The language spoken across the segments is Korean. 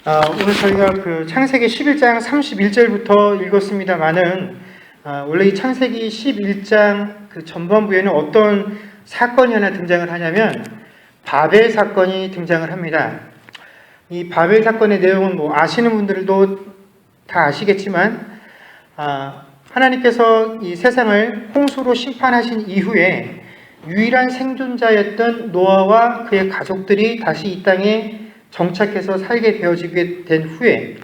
오늘 저희가 창세기 11장 31절부터 읽었습니다만은 원래 이 창세기 11장 전반부에는 어떤 사건이 하나 등장을 하냐면 바벨 사건이 등장을 합니다. 이 바벨 사건의 내용은 아시는 분들도 다 아시겠지만 하나님께서 이 세상을 홍수로 심판하신 이후에 유일한 생존자였던 노아와 그의 가족들이 다시 이 땅에 정착해서 살게 되어지게 된 후에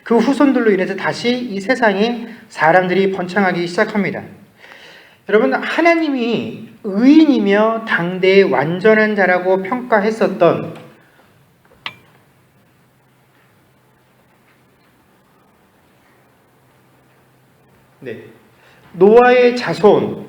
그 후손들로 인해서 다시 이 세상에 사람들이 번창하기 시작합니다. 여러분, 하나님이 의인이며 당대의 완전한 자라고 평가했었던 노아의 자손들이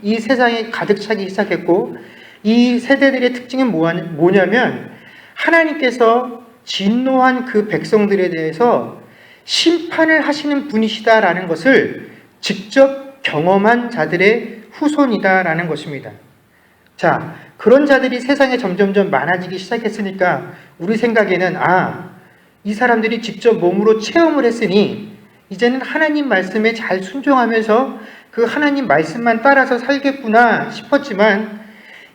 이 세상에 가득 차기 시작했고, 이 세대들의 특징은 뭐냐면 하나님께서 진노한 그 백성들에 대해서 심판을 하시는 분이시다라는 것을 직접 경험한 자들의 후손이다라는 것입니다. 자, 그런 자들이 세상에 점점점 많아지기 시작했으니까 우리 생각에는 이 사람들이 직접 몸으로 체험을 했으니 이제는 하나님 말씀에 잘 순종하면서 그 하나님 말씀만 따라서 살겠구나 싶었지만,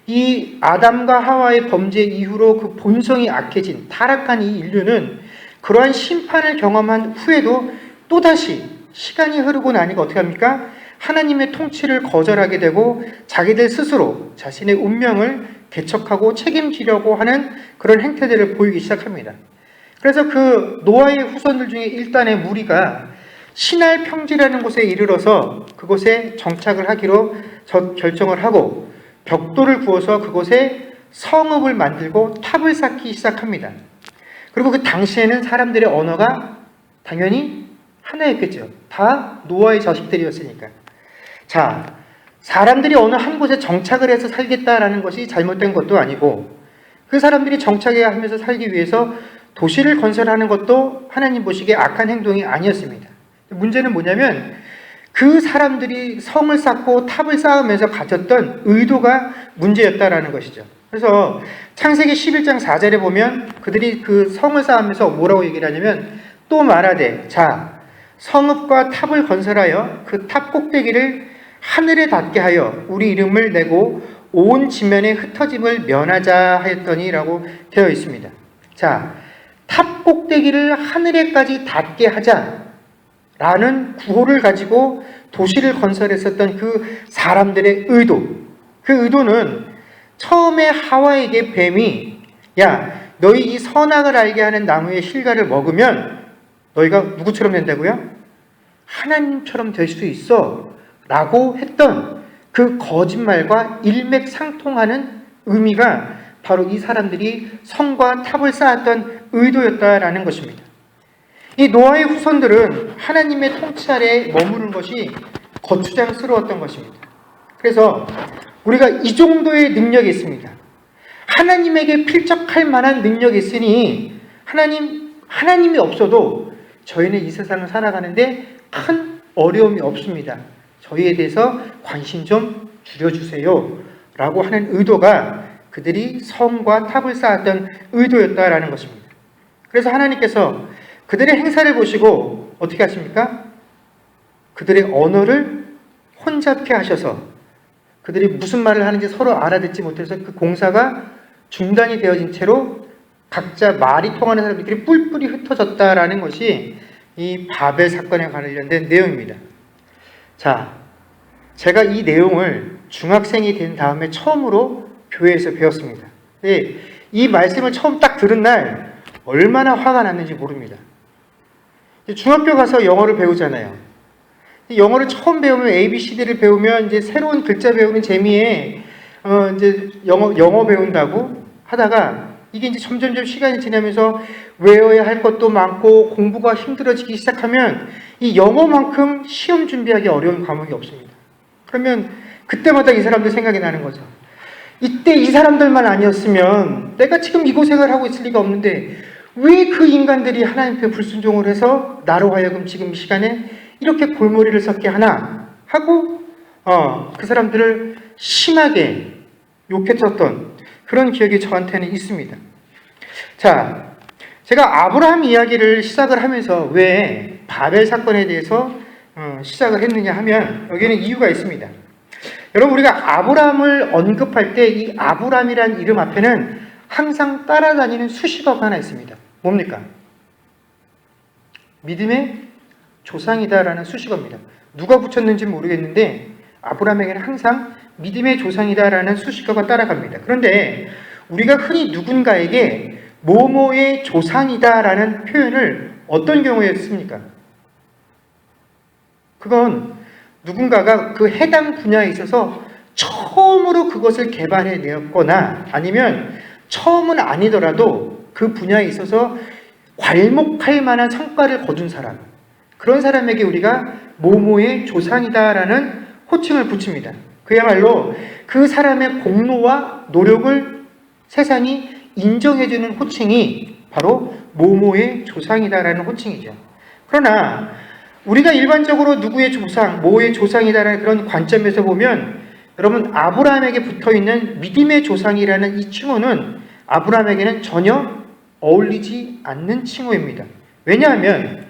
이 아담과 하와의 범죄 이후로 그 본성이 악해진 타락한 이 인류는 그러한 심판을 경험한 후에도 또다시 시간이 흐르고 나니까 어떻게 합니까? 하나님의 통치를 거절하게 되고 자기들 스스로 자신의 운명을 개척하고 책임지려고 하는 그런 행태들을 보이기 시작합니다. 그래서 그 노아의 후손들 중에 일단의 무리가 시날 평지라는 곳에 이르러서 그곳에 정착을 하기로 결정을 하고 벽돌을 부어서 그곳에 성읍을 만들고 탑을 쌓기 시작합니다. 그리고 그 당시에는 사람들의 언어가 당연히 하나였겠죠. 다 노아의 자식들이었으니까. 자, 사람들이 어느 한 곳에 정착을 해서 살겠다라는 것이 잘못된 것도 아니고, 그 사람들이 정착해야 하면서 살기 위해서 도시를 건설하는 것도 하나님 보시기에 악한 행동이 아니었습니다. 문제는 뭐냐면 그 사람들이 성을 쌓고 탑을 쌓으면서 가졌던 의도가 문제였다라는 것이죠. 그래서 창세기 11장 4절에 보면 그들이 그 성을 쌓으면서 뭐라고 얘기를 하냐면, 또 말하되 자, 성읍과 탑을 건설하여 그 탑 꼭대기를 하늘에 닿게 하여 우리 이름을 내고 온 지면에 흩어짐을 면하자 하였더니 라고 되어 있습니다. 자, 탑 꼭대기를 하늘에까지 닿게 하자 라는 구호를 가지고 도시를 건설했었던 그 사람들의 의도, 그 의도는 처음에 하와에게 뱀이 너희 이 선악을 알게 하는 나무의 실과를 먹으면 너희가 누구처럼 된다고요? 하나님처럼 될 수 있어 라고 했던 그 거짓말과 일맥상통하는 의미가 바로 이 사람들이 성과 탑을 쌓았던 의도였다라는 것입니다. 이 노아의 후손들은 하나님의 통치 아래에 머무르는 것이 거추장스러웠던 것입니다. 그래서 우리가 이 정도의 능력이 있습니다. 하나님에게 필적할 만한 능력이 있으니 하나님이 없어도 저희는 이 세상을 살아가는데 큰 어려움이 없습니다. 저희에 대해서 관심 좀 줄여주세요 라고 하는 의도가 그들이 성과 탑을 쌓았던 의도였다라는 것입니다. 그래서 하나님께서 그들의 행사를 보시고 어떻게 하십니까? 그들의 언어를 혼잡케 하셔서 그들이 무슨 말을 하는지 서로 알아듣지 못해서 그 공사가 중단이 되어진 채로 각자 말이 통하는 사람들이 뿔뿔이 흩어졌다라는 것이 이 바벨 사건에 관련된 내용입니다. 자, 제가 이 내용을 중학생이 된 다음에 처음으로 교회에서 배웠습니다. 이 말씀을 처음 딱 들은 날 얼마나 화가 났는지 모릅니다. 중학교 가서 영어를 배우잖아요. 영어를 처음 배우면 ABCD를 배우면 이제 새로운 글자 배우는 재미에 이제 영어 배운다고 하다가 이게 이제 점점점 시간이 지나면서 외워야 할 것도 많고 공부가 힘들어지기 시작하면 이 영어만큼 시험 준비하기 어려운 과목이 없습니다. 그러면 그때마다 이 사람들 생각이 나는 거죠. 이때 이 사람들만 아니었으면 내가 지금 이 고생을 하고 있을 리가 없는데 왜 그 인간들이 하나님께 불순종을 해서 나로 하여금 지금 이 시간에 이렇게 골머리를 썩게 하나 하고 그 사람들을 심하게 욕했었던 그런 기억이 저한테는 있습니다. 자, 제가 아브라함 이야기를 시작을 하면서 왜 바벨 사건에 대해서 시작을 했느냐 하면 여기에는 이유가 있습니다. 여러분, 우리가 아브라함을 언급할 때 이 아브라함이라는 이름 앞에는 항상 따라다니는 수식어가 하나 있습니다. 뭡니까? 믿음의 조상이다라는 수식어입니다. 누가 붙였는지 모르겠는데 아브라함에게는 항상 믿음의 조상이다라는 수식어가 따라갑니다. 그런데 우리가 흔히 누군가에게 뭐뭐의 조상이다라는 표현을 어떤 경우에 씁니까? 그건 누군가가 그 해당 분야에 있어서 처음으로 그것을 개발해내었거나 아니면 처음은 아니더라도 그 분야에 있어서 괄목할 만한 성과를 거둔 사람, 그런 사람에게 우리가 모모의 조상이다라는 호칭을 붙입니다. 그야말로 그 사람의 공로와 노력을 세상이 인정해주는 호칭이 바로 모모의 조상이다라는 호칭이죠. 그러나 우리가 일반적으로 누구의 조상, 뭐의 조상이다라는 그런 관점에서 보면 여러분, 아브라함에게 붙어있는 믿음의 조상이라는 이 칭호는 아브라함에게는 전혀 어울리지 않는 칭호입니다. 왜냐하면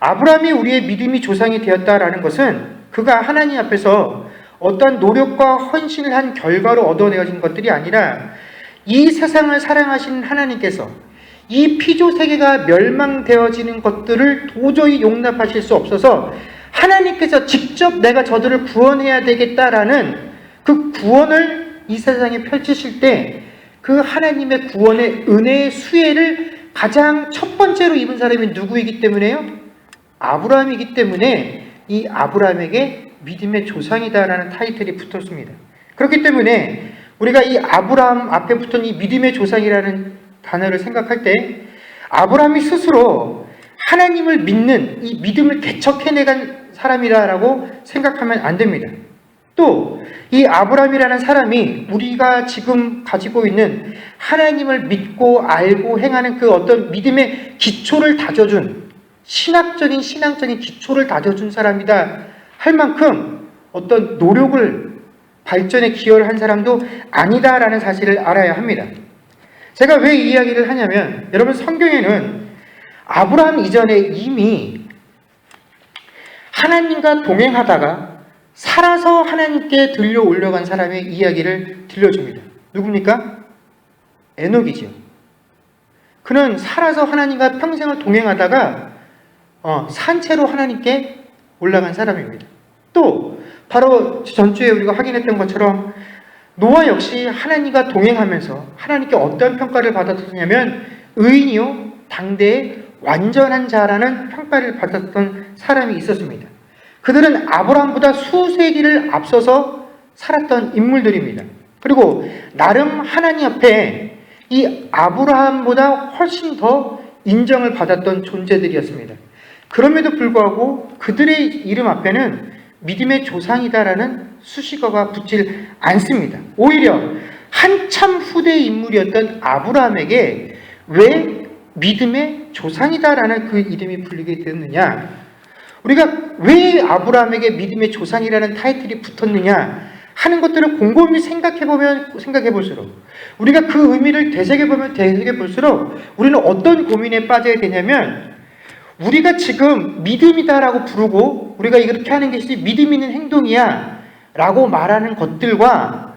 아브라함이 우리의 믿음이 조상이 되었다라는 것은 그가 하나님 앞에서 어떤 노력과 헌신을 한 결과로 얻어내어진 것들이 아니라 이 세상을 사랑하시는 하나님께서 이 피조세계가 멸망되어지는 것들을 도저히 용납하실 수 없어서 하나님께서 직접 내가 저들을 구원해야 되겠다라는 그 구원을 이 세상에 펼치실 때 그 하나님의 구원의 은혜의 수혜를 가장 첫 번째로 입은 사람이 누구이기 때문에요? 아브라함이기 때문에 이 아브라함에게 믿음의 조상이다라는 타이틀이 붙었습니다. 그렇기 때문에 우리가 이 아브라함 앞에 붙은 이 믿음의 조상이라는 단어를 생각할 때 아브라함이 스스로 하나님을 믿는 이 믿음을 개척해내간 사람이라고 생각하면 안 됩니다. 또 이 아브라함이라는 사람이 우리가 지금 가지고 있는 하나님을 믿고 알고 행하는 그 어떤 믿음의 기초를 다져준, 신앙적인 기초를 다져준 사람이다 할 만큼 어떤 노력을 발전에 기여를 한 사람도 아니다라는 사실을 알아야 합니다. 제가 왜 이 이야기를 하냐면 여러분, 성경에는 아브라함 이전에 이미 하나님과 동행하다가 살아서 하나님께 들려 올려간 사람의 이야기를 들려줍니다. 누굽니까? 에녹이죠. 그는 살아서 하나님과 평생을 동행하다가 산채로 하나님께 올라간 사람입니다. 또 바로 전주에 우리가 확인했던 것처럼 노아 역시 하나님과 동행하면서 하나님께 어떤 평가를 받았었냐면 의인이요 당대의 완전한 자라는 평가를 받았던 사람이 있었습니다. 그들은 아브라함보다 수세기를 앞서서 살았던 인물들입니다. 그리고 나름 하나님 앞에 이 아브라함보다 훨씬 더 인정을 받았던 존재들이었습니다. 그럼에도 불구하고 그들의 이름 앞에는 믿음의 조상이다라는 수식어가 붙질 않습니다. 오히려 한참 후대의 인물이었던 아브라함에게 왜 믿음의 조상이다라는 그 이름이 불리게 되었느냐? 우리가 왜 아브라함에게 믿음의 조상이라는 타이틀이 붙었느냐 하는 것들을 곰곰이 생각해 볼수록 우리가 그 의미를 되새겨 볼수록 우리는 어떤 고민에 빠져야 되냐면 우리가 지금 믿음이다라고 부르고 우리가 이렇게 하는 것이 믿음 있는 행동이야 라고 말하는 것들과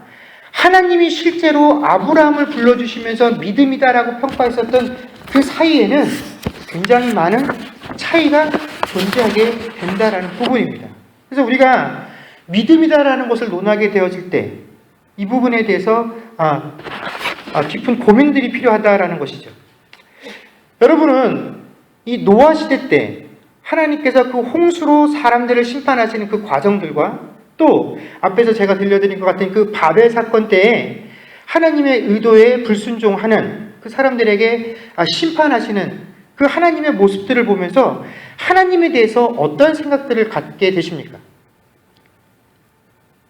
하나님이 실제로 아브라함을 불러주시면서 믿음이다라고 평가했었던 그 사이에는 굉장히 많은 차이가 존재하게 된다라는 부분입니다. 그래서 우리가 믿음이다라는 것을 논하게 되어질 때 이 부분에 대해서 깊은 고민들이 필요하다라는 것이죠. 여러분은 이 노아 시대 때 하나님께서 그 홍수로 사람들을 심판하시는 그 과정들과 또 앞에서 제가 들려드린 것 같은 그 바벨 사건 때에 하나님의 의도에 불순종하는 그 사람들에게 심판하시는 그 하나님의 모습들을 보면서 하나님에 대해서 어떤 생각들을 갖게 되십니까?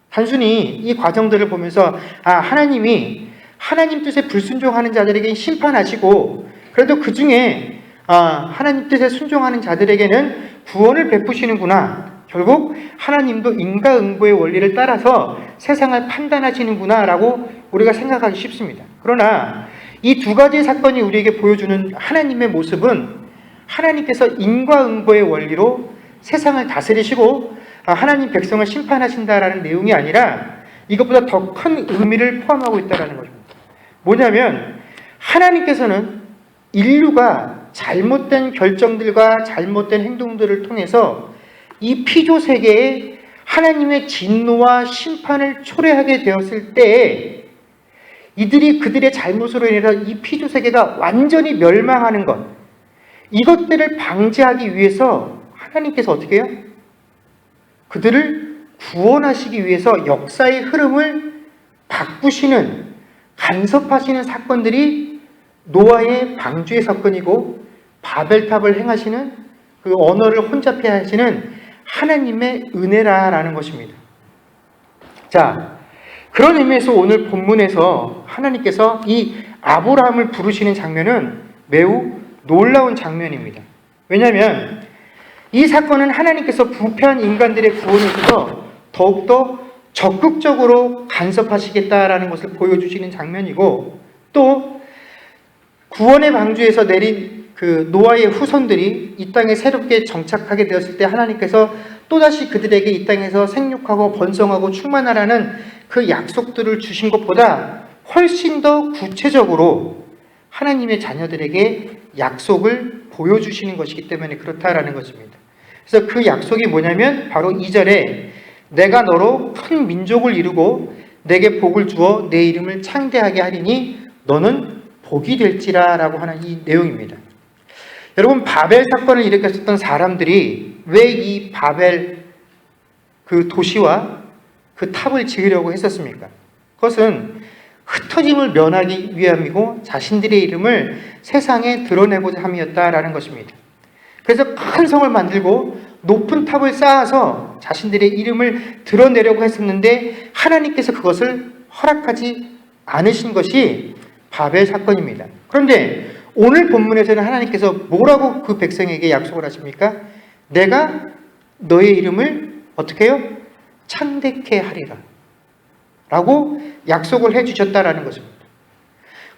단순히 이 과정들을 보면서 하나님이 하나님 뜻에 불순종하는 자들에게 심판하시고 그래도 그 중에 하나님 뜻에 순종하는 자들에게는 구원을 베푸시는구나. 결국 하나님도 인과응보의 원리를 따라서 세상을 판단하시는구나 라고 우리가 생각하기 쉽습니다. 그러나 이 두 가지 사건이 우리에게 보여주는 하나님의 모습은 하나님께서 인과응보의 원리로 세상을 다스리시고 하나님 백성을 심판하신다라는 내용이 아니라 이것보다 더 큰 의미를 포함하고 있다는 것입니다. 뭐냐면 하나님께서는 인류가 잘못된 결정들과 잘못된 행동들을 통해서 이 피조 세계에 하나님의 진노와 심판을 초래하게 되었을 때에 이들이 그들의 잘못으로 인해서 이 피조 세계가 완전히 멸망하는 것, 이것들을 방지하기 위해서 하나님께서 어떻게 해요? 그들을 구원하시기 위해서 역사의 흐름을 바꾸시는, 간섭하시는 사건들이 노아의 방주의 사건이고 바벨탑을 행하시는 그 언어를 혼잡해 하시는 하나님의 은혜라라는 것입니다. 자, 그런 의미에서 오늘 본문에서 하나님께서 이 아브라함을 부르시는 장면은 매우 놀라운 장면입니다. 왜냐하면 이 사건은 하나님께서 부패한 인간들의 구원에 있어서 더욱더 적극적으로 간섭하시겠다라는 것을 보여주시는 장면이고, 또 구원의 방주에서 내린 그 노아의 후손들이 이 땅에 새롭게 정착하게 되었을 때 하나님께서 또다시 그들에게 이 땅에서 생육하고 번성하고 충만하라는 그 약속들을 주신 것보다 훨씬 더 구체적으로 하나님의 자녀들에게 약속을 보여주시는 것이기 때문에 그렇다라는 것입니다. 그래서 그 약속이 뭐냐면 바로 2절에 내가 너로 큰 민족을 이루고 내게 복을 주어 내 이름을 창대하게 하리니 너는 복이 될지라 라고 하는 이 내용입니다. 여러분, 바벨 사건을 일으켰었던 사람들이 왜 이 바벨 그 도시와 그 탑을 지으려고 했었습니까? 그것은 흩어짐을 면하기 위함이고 자신들의 이름을 세상에 드러내고자 함이었다라는 것입니다. 그래서 큰 성을 만들고 높은 탑을 쌓아서 자신들의 이름을 드러내려고 했었는데 하나님께서 그것을 허락하지 않으신 것이 바벨 사건입니다. 그런데 오늘 본문에서는 하나님께서 뭐라고 그 백성에게 약속을 하십니까? 내가 너의 이름을 어떻게 해요? 창대케 하리라 라고 약속을 해주셨다라는 것입니다.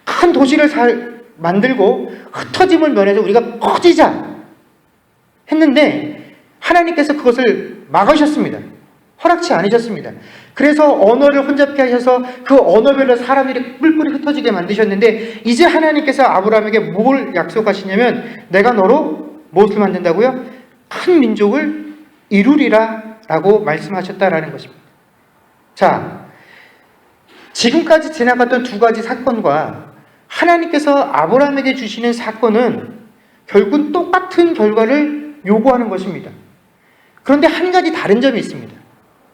큰 도시를 만들고 흩어짐을 면해서 우리가 커지자 했는데 하나님께서 그것을 막으셨습니다. 허락치 않으셨습니다. 그래서 언어를 혼잡게 하셔서 그 언어별로 사람들이 뿔뿔이 흩어지게 만드셨는데 이제 하나님께서 아브라함에게 뭘 약속하시냐면 내가 너로 무엇을 만든다고요? 큰 민족을 이루리라 라고 말씀하셨다라는 것입니다. 자, 지금까지 지나갔던 두 가지 사건과 하나님께서 아브라함에게 주시는 사건은 결국 똑같은 결과를 요구하는 것입니다. 그런데 한 가지 다른 점이 있습니다.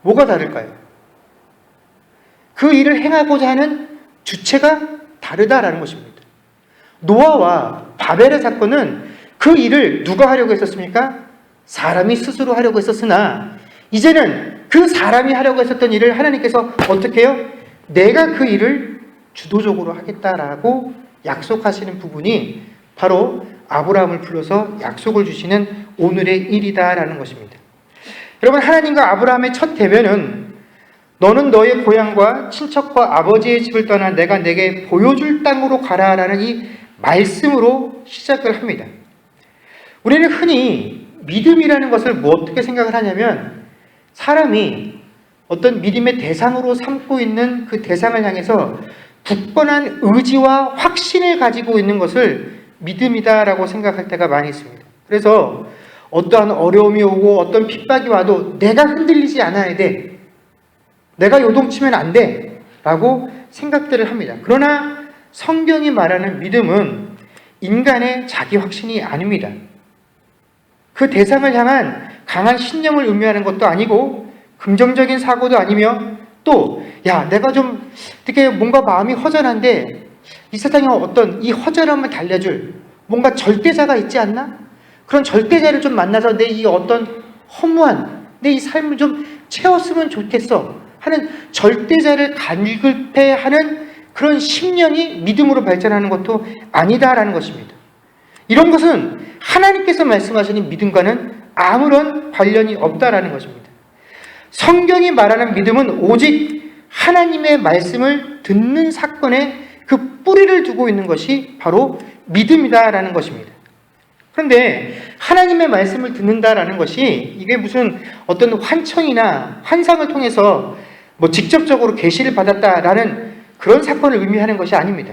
뭐가 다를까요? 그 일을 행하고자 하는 주체가 다르다라는 것입니다. 노아와 바벨의 사건은 그 일을 누가 하려고 했었습니까? 사람이 스스로 하려고 했었으나 이제는 그 사람이 하려고 했었던 일을 하나님께서 어떻게 해요? 내가 그 일을 주도적으로 하겠다라고 약속하시는 부분이 바로 아브라함을 불러서 약속을 주시는 오늘의 일이다라는 것입니다. 여러분, 하나님과 아브라함의 첫 대면은 너는 너의 고향과 친척과 아버지의 집을 떠나 내가 내게 보여줄 땅으로 가라라는 이 말씀으로 시작을 합니다. 우리는 흔히 믿음이라는 것을 어떻게 생각을 하냐면 사람이 어떤 믿음의 대상으로 삼고 있는 그 대상을 향해서 굳건한 의지와 확신을 가지고 있는 것을 믿음이다라고 생각할 때가 많이 있습니다. 그래서 어떠한 어려움이 오고 어떤 핍박이 와도 내가 흔들리지 않아야 돼. 내가 요동치면 안 돼. 라고 생각들을 합니다. 그러나 성경이 말하는 믿음은 인간의 자기 확신이 아닙니다. 그 대상을 향한 강한 신념을 의미하는 것도 아니고 긍정적인 사고도 아니며 또 내가 좀 어떻게 뭔가 마음이 허전한데 이 세상에 어떤 이 허전함을 달래줄 뭔가 절대자가 있지 않나? 그런 절대자를 좀 만나서 내 이 어떤 허무한 내 이 삶을 좀 채웠으면 좋겠어 하는 절대자를 간급해하는 그런 심령이 믿음으로 발전하는 것도 아니다라는 것입니다. 이런 것은 하나님께서 말씀하시는 믿음과는 아무런 관련이 없다라는 것입니다. 성경이 말하는 믿음은 오직 하나님의 말씀을 듣는 사건에 그 뿌리를 두고 있는 것이 바로 믿음이다라는 것입니다. 그런데 하나님의 말씀을 듣는다라는 것이 이게 무슨 어떤 환청이나 환상을 통해서 직접적으로 계시를 받았다라는 그런 사건을 의미하는 것이 아닙니다.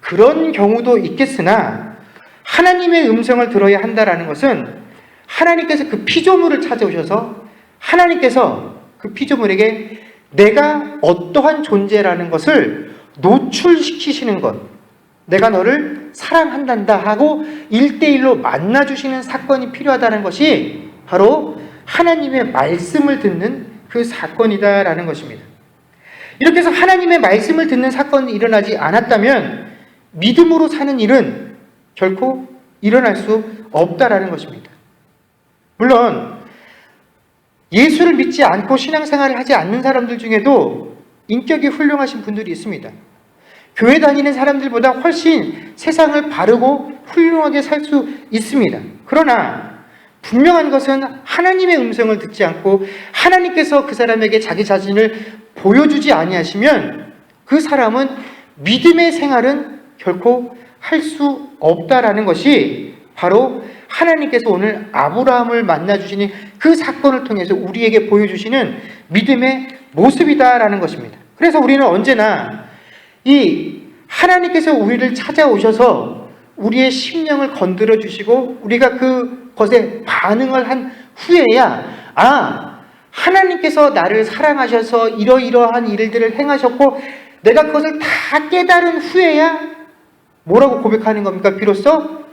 그런 경우도 있겠으나 하나님의 음성을 들어야 한다라는 것은 하나님께서 그 피조물을 찾아오셔서 하나님께서 그 피조물에게 내가 어떠한 존재라는 것을 노출시키시는 것, 내가 너를 사랑한단다 하고 1대1로 만나주시는 사건이 필요하다는 것이 바로 하나님의 말씀을 듣는 그 사건이다라는 것입니다. 이렇게 해서 하나님의 말씀을 듣는 사건이 일어나지 않았다면 믿음으로 사는 일은 결코 일어날 수 없다라는 것입니다. 물론 예수를 믿지 않고 신앙생활을 하지 않는 사람들 중에도 인격이 훌륭하신 분들이 있습니다. 교회 다니는 사람들보다 훨씬 세상을 바르고 훌륭하게 살 수 있습니다. 그러나 분명한 것은 하나님의 음성을 듣지 않고 하나님께서 그 사람에게 자기 자신을 보여주지 아니하시면 그 사람은 믿음의 생활은 결코 할 수 없다라는 것이 바로 하나님께서 오늘 아브라함을 만나주시는 그 사건을 통해서 우리에게 보여주시는 믿음의 모습이다라는 것입니다. 그래서 우리는 언제나 이 하나님께서 우리를 찾아오셔서 우리의 심령을 건드려 주시고 우리가 그것에 반응을 한 후에야 하나님께서 나를 사랑하셔서 이러이러한 일들을 행하셨고 내가 그것을 다 깨달은 후에야 뭐라고 고백하는 겁니까? 비로소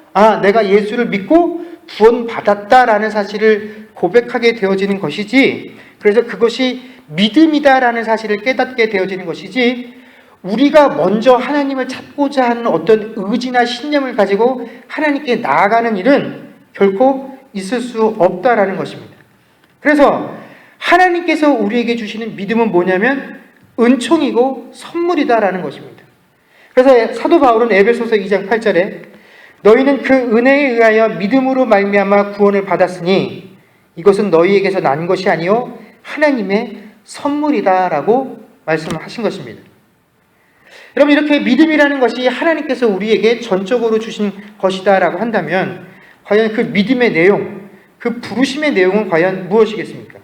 내가 예수를 믿고 구원받았다라는 사실을 고백하게 되어지는 것이지, 그래서 그것이 믿음이다라는 사실을 깨닫게 되어지는 것이지, 우리가 먼저 하나님을 찾고자 하는 어떤 의지나 신념을 가지고 하나님께 나아가는 일은 결코 있을 수 없다라는 것입니다. 그래서 하나님께서 우리에게 주시는 믿음은 뭐냐면 은총이고 선물이다라는 것입니다. 그래서 사도 바울은 에베소서 2장 8절에 너희는 그 은혜에 의하여 믿음으로 말미암아 구원을 받았으니 이것은 너희에게서 난 것이 아니요 하나님의 선물이다라고 말씀하신 것입니다. 여러분, 이렇게 믿음이라는 것이 하나님께서 우리에게 전적으로 주신 것이다라고 한다면 과연 그 믿음의 내용, 그 부르심의 내용은 과연 무엇이겠습니까?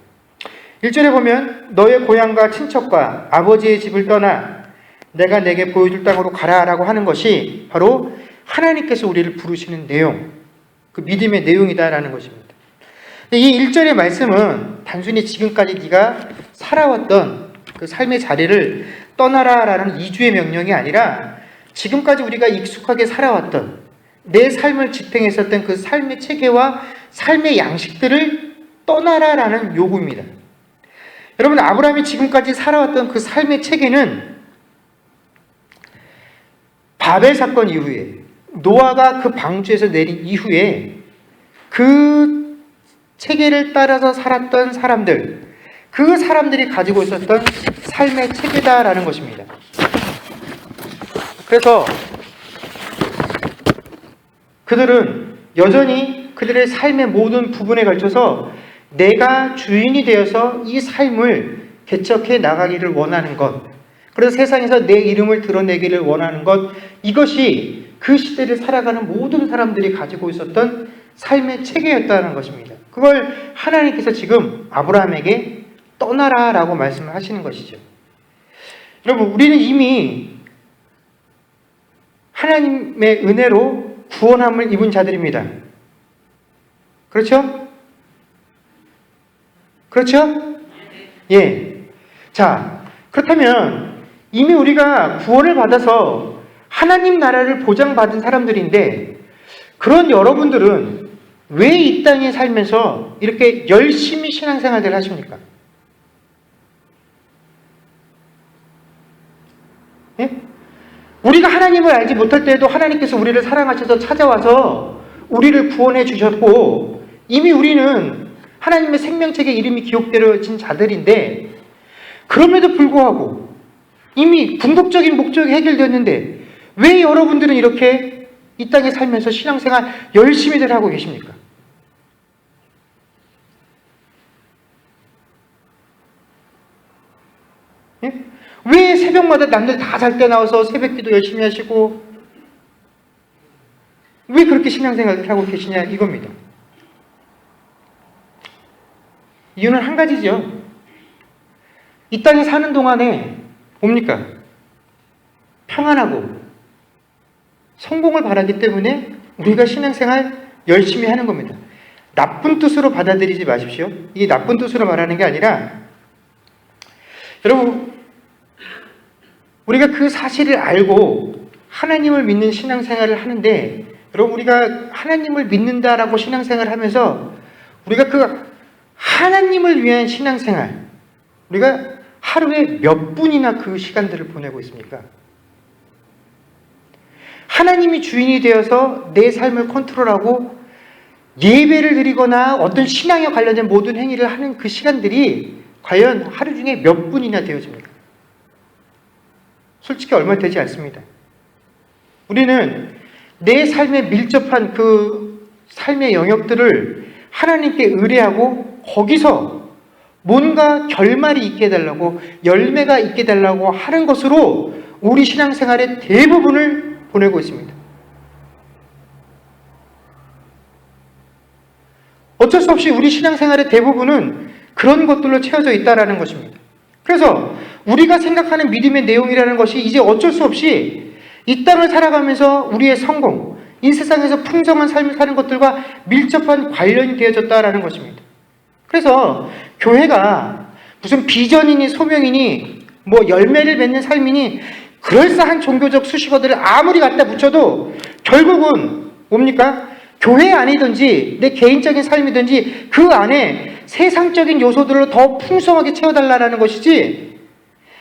1절에 보면 너의 고향과 친척과 아버지의 집을 떠나 내가 내게 보여줄 땅으로 가라라고 하는 것이 바로 하나님께서 우리를 부르시는 내용, 그 믿음의 내용이다라는 것입니다. 이 1절의 말씀은 단순히 지금까지 네가 살아왔던 그 삶의 자리를 떠나라라는 이주의 명령이 아니라 지금까지 우리가 익숙하게 살아왔던 내 삶을 지탱했었던 그 삶의 체계와 삶의 양식들을 떠나라라는 요구입니다. 여러분, 아브라함이 지금까지 살아왔던 그 삶의 체계는 바벨 사건 이후에 노아가 그 방주에서 내린 이후에 그 체계를 따라서 살았던 사람들, 그 사람들이 가지고 있었던 삶의 체계다라는 것입니다. 그래서 그들은 여전히 그들의 삶의 모든 부분에 걸쳐서 내가 주인이 되어서 이 삶을 개척해 나가기를 원하는 것, 그래서 세상에서 내 이름을 드러내기를 원하는 것, 이것이 그 시대를 살아가는 모든 사람들이 가지고 있었던 삶의 체계였다는 것입니다. 그걸 하나님께서 지금 아브라함에게 떠나라라고 말씀을 하시는 것이죠. 여러분, 우리는 이미 하나님의 은혜로 구원함을 입은 자들입니다. 그렇죠? 그렇죠? 예. 자, 그렇다면 이미 우리가 구원을 받아서 하나님 나라를 보장받은 사람들인데, 그런 여러분들은 왜 이 땅에 살면서 이렇게 열심히 신앙생활을 하십니까? 예? 우리가 하나님을 알지 못할 때에도 하나님께서 우리를 사랑하셔서 찾아와서 우리를 구원해 주셨고, 이미 우리는 하나님의 생명책에 이름이 기록되어진 자들인데, 그럼에도 불구하고 이미 궁극적인 목적이 해결되었는데 왜 여러분들은 이렇게 이 땅에 살면서 신앙생활 열심히들 하고 계십니까? 예? 왜 새벽 새벽마다 남들 다 잘 때 나와서 새벽기도 열심히 하시고 왜 그렇게 신앙생활을 하고 계시냐 이겁니다. 이유는 한 가지죠. 이 땅에 사는 동안에 뭡니까? 평안하고 성공을 바라기 때문에 우리가 신앙생활 열심히 하는 겁니다. 나쁜 뜻으로 받아들이지 마십시오. 이게 나쁜 뜻으로 말하는 게 아니라 여러분 우리가 그 사실을 알고 하나님을 믿는 신앙생활을 하는데 여러분 우리가 하나님을 믿는다라고 신앙생활을 하면서 우리가 그 하나님을 위한 신앙생활 우리가 하루에 몇 분이나 그 시간들을 보내고 있습니까? 하나님이 주인이 되어서 내 삶을 컨트롤하고 예배를 드리거나 어떤 신앙에 관련된 모든 행위를 하는 그 시간들이 과연 하루 중에 몇 분이나 되어집니까? 솔직히 얼마 되지 않습니다. 우리는 내 삶에 밀접한 그 삶의 영역들을 하나님께 의뢰하고 거기서 뭔가 결말이 있게 해달라고 열매가 있게 해달라고 하는 것으로 우리 신앙생활의 대부분을 보내고 있습니다. 어쩔 수 없이 우리 신앙생활의 대부분은 그런 것들로 채워져 있다는 것입니다. 그래서 우리가 생각하는 믿음의 내용이라는 것이 이제 어쩔 수 없이 이 땅을 살아가면서 우리의 성공, 이 세상에서 풍성한 삶을 사는 것들과 밀접한 관련이 되어졌다는 것입니다. 그래서 교회가 무슨 비전이니 소명이니 뭐 열매를 맺는 삶이니 그럴싸한 종교적 수식어들을 아무리 갖다 붙여도 결국은 뭡니까? 교회 안이든지 내 개인적인 삶이든지 그 안에 세상적인 요소들을 더 풍성하게 채워달라는 것이지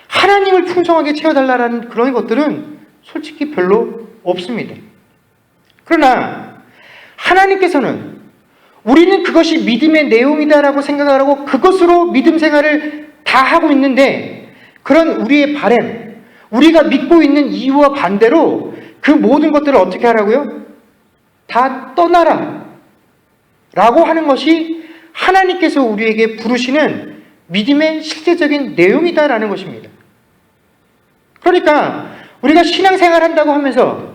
하나님을 풍성하게 채워달라는 그런 것들은 솔직히 별로 없습니다. 그러나 하나님께서는 우리는 그것이 믿음의 내용이다라고 생각을 하고 그것으로 믿음 생활을 다 하고 있는데 그런 우리의 바램, 우리가 믿고 있는 이유와 반대로 그 모든 것들을 어떻게 하라고요? 다 떠나라 라고 하는 것이 하나님께서 우리에게 부르시는 믿음의 실제적인 내용이다라는 것입니다. 그러니까 우리가 신앙생활 한다고 하면서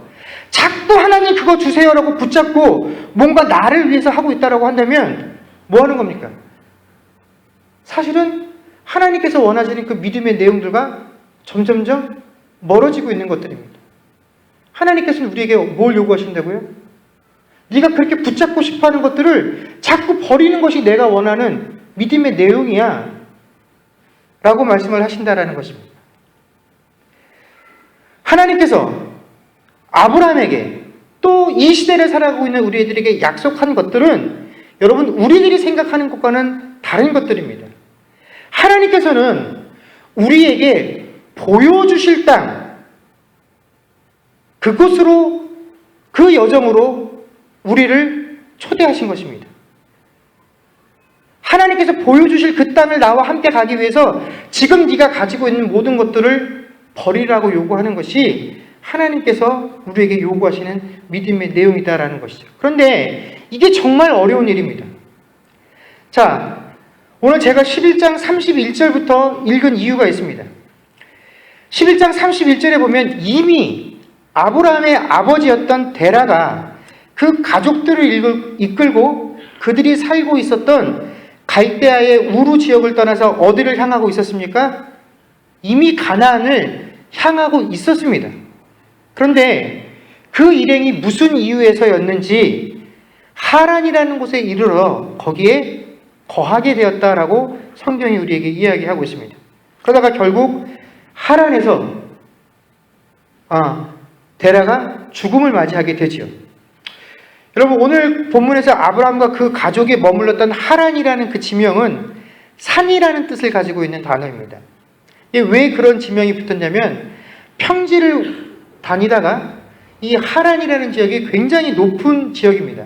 자꾸 하나님 그거 주세요라고 붙잡고 뭔가 나를 위해서 하고 있다라고 한다면 뭐 하는 겁니까? 사실은 하나님께서 원하시는 그 믿음의 내용들과 점점점 멀어지고 있는 것들입니다. 하나님께서는 우리에게 뭘 요구하신다고요? 네가 그렇게 붙잡고 싶어하는 것들을 자꾸 버리는 것이 내가 원하는 믿음의 내용이야 라고 말씀을 하신다라는 것입니다. 하나님께서 아브라함에게 또 이 시대를 살아가고 있는 우리들에게 약속한 것들은 여러분 우리들이 생각하는 것과는 다른 것들입니다. 하나님께서는 우리에게 보여주실 땅 그곳으로 그 여정으로 우리를 초대하신 것입니다. 하나님께서 보여주실 그 땅을 나와 함께 가기 위해서 지금 네가 가지고 있는 모든 것들을 버리라고 요구하는 것이 하나님께서 우리에게 요구하시는 믿음의 내용이다라는 것이죠. 그런데 이게 정말 어려운 일입니다. 자, 오늘 제가 11장 31절부터 읽은 이유가 있습니다. 11장 31절에 보면 이미 아브라함의 아버지였던 데라가 그 가족들을 이끌고 그들이 살고 있었던 갈대아의 우루 지역을 떠나서 어디를 향하고 있었습니까? 이미 가나안을 향하고 있었습니다. 그런데 그 일행이 무슨 이유에서였는지 하란이라는 곳에 이르러 거기에 거하게 되었다라고 성경이 우리에게 이야기하고 있습니다. 그러다가 결국 하란에서 데라가 죽음을 맞이하게 되지요. 여러분 오늘 본문에서 아브라함과 그 가족이 머물렀던 하란이라는 그 지명은 산이라는 뜻을 가지고 있는 단어입니다. 왜 그런 지명이 붙었냐면 평지를 다니다가 이 하란이라는 지역이 굉장히 높은 지역입니다.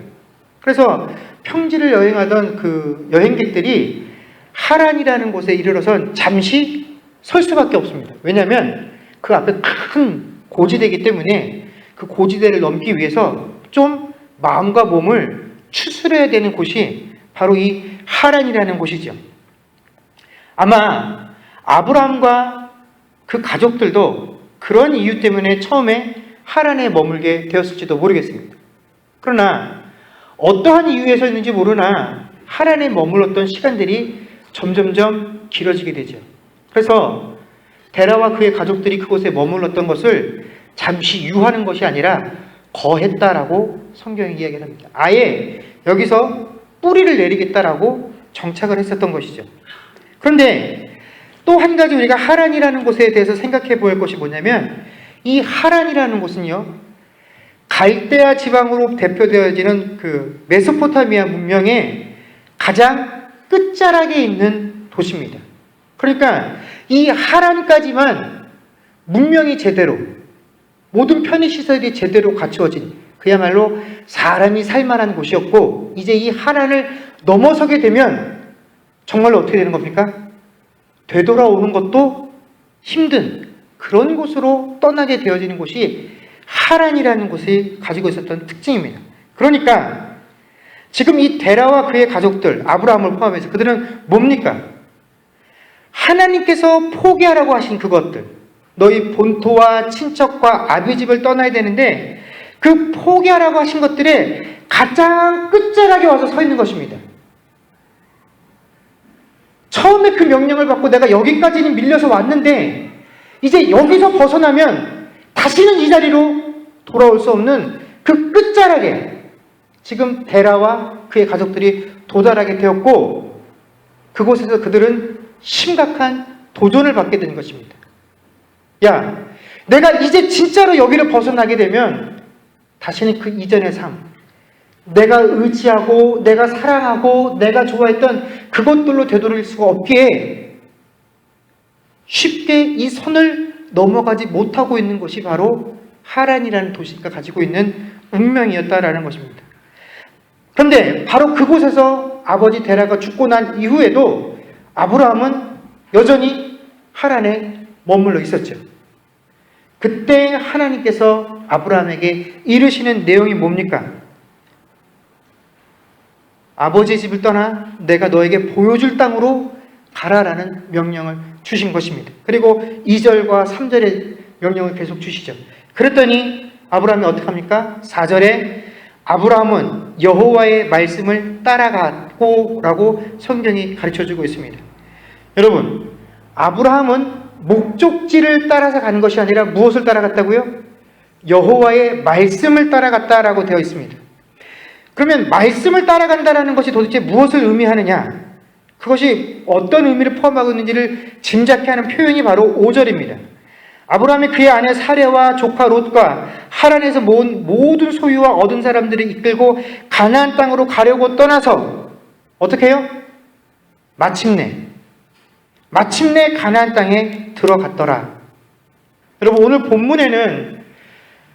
그래서 평지를 여행하던 그 여행객들이 하란이라는 곳에 이르러선 잠시 설 수밖에 없습니다. 왜냐하면 그 앞에 큰 고지대이기 때문에 그 고지대를 넘기 위해서 좀 마음과 몸을 추스려야 되는 곳이 바로 이 하란이라는 곳이죠. 아마 아브라함과 그 가족들도 그런 이유 때문에 처음에 하란에 머물게 되었을지도 모르겠습니다. 그러나 어떠한 이유에서였는지 모르나 하란에 머물렀던 시간들이 점점점 길어지게 되죠. 그래서 데라와 그의 가족들이 그곳에 머물렀던 것을 잠시 유하는 것이 아니라 거했다라고 성경이 이야기를 합니다. 아예 여기서 뿌리를 내리겠다라고 정착을 했었던 것이죠. 그런데 또 한 가지 우리가 하란이라는 곳에 대해서 생각해 볼 것이 뭐냐면, 이 하란이라는 곳은요, 갈대아 지방으로 대표되어지는 그 메소포타미아 문명의 가장 끝자락에 있는 도시입니다. 그러니까 이 하란까지만 문명이 제대로, 모든 편의시설이 제대로 갖추어진 그야말로 사람이 살만한 곳이었고, 이제 이 하란을 넘어서게 되면 정말로 어떻게 되는 겁니까? 되돌아오는 것도 힘든 그런 곳으로 떠나게 되어지는 곳이 하란이라는 곳이 가지고 있었던 특징입니다. 그러니까 지금 이 데라와 그의 가족들, 아브라함을 포함해서 그들은 뭡니까? 하나님께서 포기하라고 하신 그것들, 너희 본토와 친척과 아비집을 떠나야 되는데 그 포기하라고 하신 것들의 가장 끝자락에 와서 서 있는 것입니다. 처음에 그 명령을 받고 내가 여기까지는 밀려서 왔는데 이제 여기서 벗어나면 다시는 이 자리로 돌아올 수 없는 그 끝자락에 지금 데라와 그의 가족들이 도달하게 되었고, 그곳에서 그들은 심각한 도전을 받게 되는 것입니다. 야, 내가 이제 진짜로 여기를 벗어나게 되면 다시는 그 이전의 삶, 내가 의지하고 내가 사랑하고 내가 좋아했던 그것들로 되돌릴 수가 없기에 쉽게 이 선을 넘어가지 못하고 있는 것이 바로 하란이라는 도시가 가지고 있는 운명이었다라는 것입니다. 그런데 바로 그곳에서 아버지 데라가 죽고 난 이후에도 아브라함은 여전히 하란에 머물러 있었죠. 그때 하나님께서 아브라함에게 이르시는 내용이 뭡니까? 아버지의 집을 떠나 내가 너에게 보여줄 땅으로 가라라는 명령을 주신 것입니다. 그리고 2절과 3절의 명령을 계속 주시죠. 그랬더니 아브라함이 어떻게 합니까? 4절에 아브라함은 여호와의 말씀을 따라갔고 라고 성경이 가르쳐주고 있습니다. 여러분, 아브라함은 목적지를 따라서 간 것이 아니라 무엇을 따라갔다고요? 여호와의 말씀을 따라갔다라고 되어 있습니다. 그러면 말씀을 따라간다라는 것이 도대체 무엇을 의미하느냐? 그것이 어떤 의미를 포함하고 있는지를 짐작케 하는 표현이 바로 5절입니다. 아브라함이 그의 아내 사레와 조카 롯과 하란에서 모은 모든 소유와 얻은 사람들을 이끌고 가나안 땅으로 가려고 떠나서 어떻게 해요? 마침내 가나안 땅에 들어갔더라. 여러분, 오늘 본문에는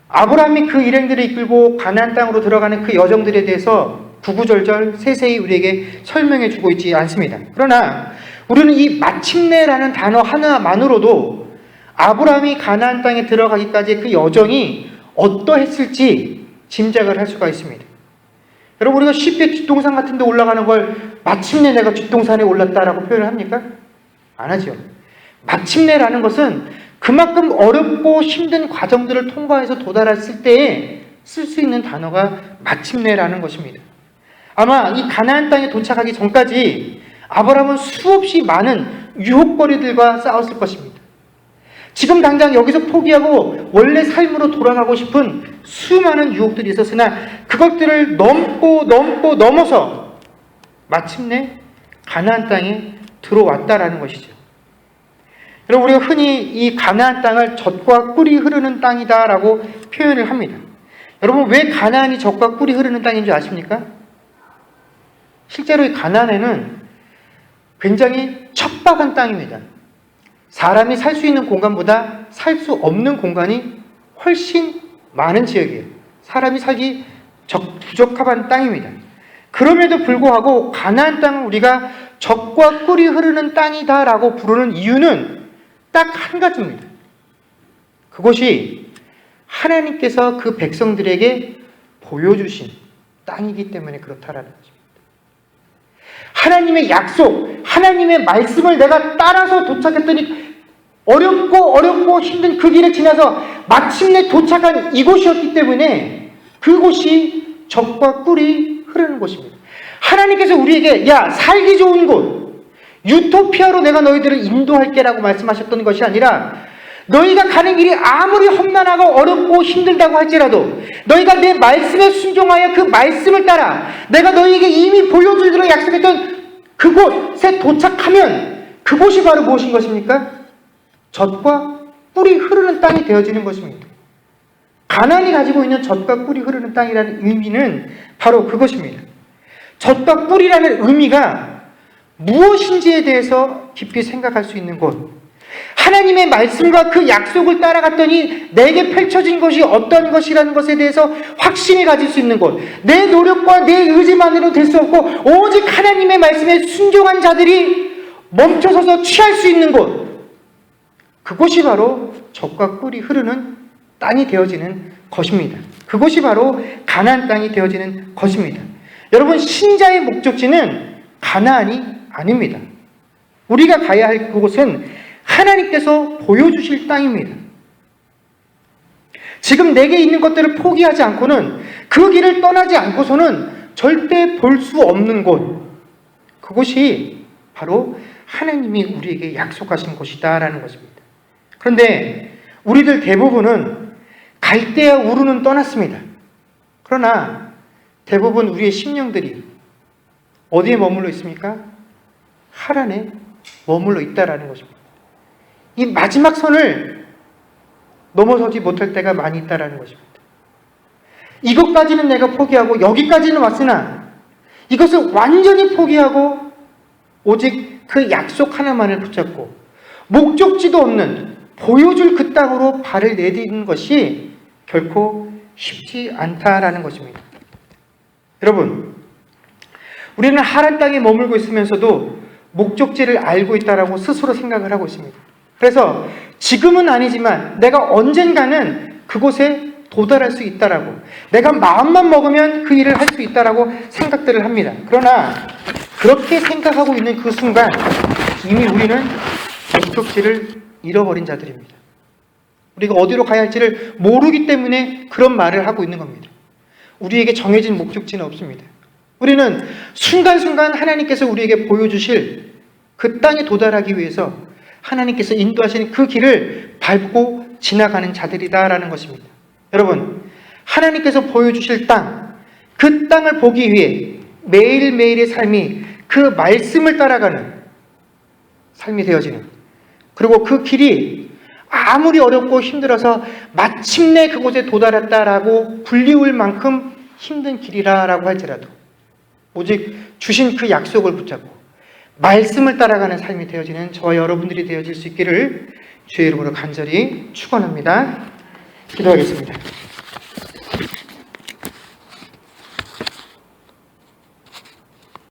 아브라함이 그 일행들을 이끌고 가나안 땅으로 들어가는 그 여정들에 대해서 구구절절 세세히 우리에게 설명해 주고 있지 않습니다. 그러나 우리는 이 마침내라는 단어 하나만으로도 아브라함이 가나안 땅에 들어가기까지 그 여정이 어떠했을지 짐작을 할 수가 있습니다. 여러분, 우리가 쉽게 뒷동산 같은 데 올라가는 걸 마침내 내가 뒷동산에 올랐다라고 표현을 합니까? 안 하죠. 마침내라는 것은 그만큼 어렵고 힘든 과정들을 통과해서 도달했을 때에 쓸 수 있는 단어가 마침내라는 것입니다. 아마 이 가나안 땅에 도착하기 전까지 아브라함은 수없이 많은 유혹거리들과 싸웠을 것입니다. 지금 당장 여기서 포기하고 원래 삶으로 돌아가고 싶은 수많은 유혹들이 있었으나 그것들을 넘어서 마침내 가나안 땅에 들어왔다라는 것이죠. 여러분, 우리가 흔히 이 가나안 땅을 젖과 꿀이 흐르는 땅이다라고 표현을 합니다. 여러분, 왜 가나안이 젖과 꿀이 흐르는 땅인 줄 아십니까? 실제로 이 가나안에는 굉장히 척박한 땅입니다. 사람이 살 수 있는 공간보다 살 수 없는 공간이 훨씬 많은 지역이에요. 사람이 살기 부적합한 땅입니다. 그럼에도 불구하고 가나안 땅을 우리가 젖과 꿀이 흐르는 땅이다라고 부르는 이유는 딱 한 가지입니다. 그것이 하나님께서 그 백성들에게 보여주신 땅이기 때문에 그렇다라는 것입니다. 하나님의 약속, 하나님의 말씀을 내가 따라서 도착했더니 어렵고 힘든 그 길을 지나서 마침내 도착한 이곳이었기 때문에 그곳이 젖과 꿀이 흐르는 곳입니다. 하나님께서 우리에게 야, 살기 좋은 곳, 유토피아로 내가 너희들을 인도할게 라고 말씀하셨던 것이 아니라 너희가 가는 길이 아무리 험난하고 어렵고 힘들다고 할지라도 너희가 내 말씀에 순종하여 그 말씀을 따라 내가 너희에게 이미 보여주기로 약속했던 그곳에 도착하면 그곳이 바로 무엇인 것입니까? 젖과 꿀이 흐르는 땅이 되어지는 것입니다. 가나안이 가지고 있는 젖과 꿀이 흐르는 땅이라는 의미는 바로 그것입니다. 젖과 꿀이라는 의미가 무엇인지에 대해서 깊이 생각할 수 있는 곳, 하나님의 말씀과 그 약속을 따라갔더니 내게 펼쳐진 것이 어떤 것이라는 것에 대해서 확신을 가질 수 있는 곳, 내 노력과 내 의지만으로 될 수 없고 오직 하나님의 말씀에 순종한 자들이 멈춰서서 취할 수 있는 곳, 그곳이 바로 젖과 꿀이 흐르는 땅이 되어지는 것입니다. 그곳이 바로 가나안 땅이 되어지는 것입니다. 여러분, 신자의 목적지는 가나안이 아닙니다. 우리가 가야 할 그곳은 하나님께서 보여주실 땅입니다. 지금 내게 있는 것들을 포기하지 않고는, 그 길을 떠나지 않고서는 절대 볼 수 없는 곳, 그곳이 바로 하나님이 우리에게 약속하신 곳이다라는 것입니다. 그런데 우리들 대부분은 갈대와 우르는 떠났습니다. 그러나 대부분 우리의 심령들이 어디에 머물러 있습니까? 하란에 머물러 있다라는 것입니다. 이 마지막 선을 넘어서지 못할 때가 많이 있다라는 것입니다. 이것까지는 내가 포기하고 여기까지는 왔으나 이것을 완전히 포기하고 오직 그 약속 하나만을 붙잡고 목적지도 없는 보여줄 그 땅으로 발을 내딛는 것이 결코 쉽지 않다라는 것입니다. 여러분, 우리는 하란 땅에 머물고 있으면서도 목적지를 알고 있다라고 스스로 생각을 하고 있습니다. 그래서 지금은 아니지만 내가 언젠가는 그곳에 도달할 수 있다라고, 내가 마음만 먹으면 그 일을 할 수 있다라고 생각들을 합니다. 그러나 그렇게 생각하고 있는 그 순간 이미 우리는 목적지를 잃어버린 자들입니다. 우리가 어디로 가야 할지를 모르기 때문에 그런 말을 하고 있는 겁니다. 우리에게 정해진 목적지는 없습니다. 우리는 순간순간 하나님께서 우리에게 보여주실 그 땅에 도달하기 위해서 하나님께서 인도하시는 그 길을 밟고 지나가는 자들이다라는 것입니다. 여러분, 하나님께서 보여주실 땅, 그 땅을 보기 위해 매일매일의 삶이 그 말씀을 따라가는 삶이 되어지는, 그리고 그 길이 아무리 어렵고 힘들어서 마침내 그곳에 도달했다라고 불리울 만큼 힘든 길이라고 할지라도 오직 주신 그 약속을 붙잡고 말씀을 따라가는 삶이 되어지는 저와 여러분들이 되어질 수 있기를 주의 이름으로 간절히 축원합니다. 기도하겠습니다.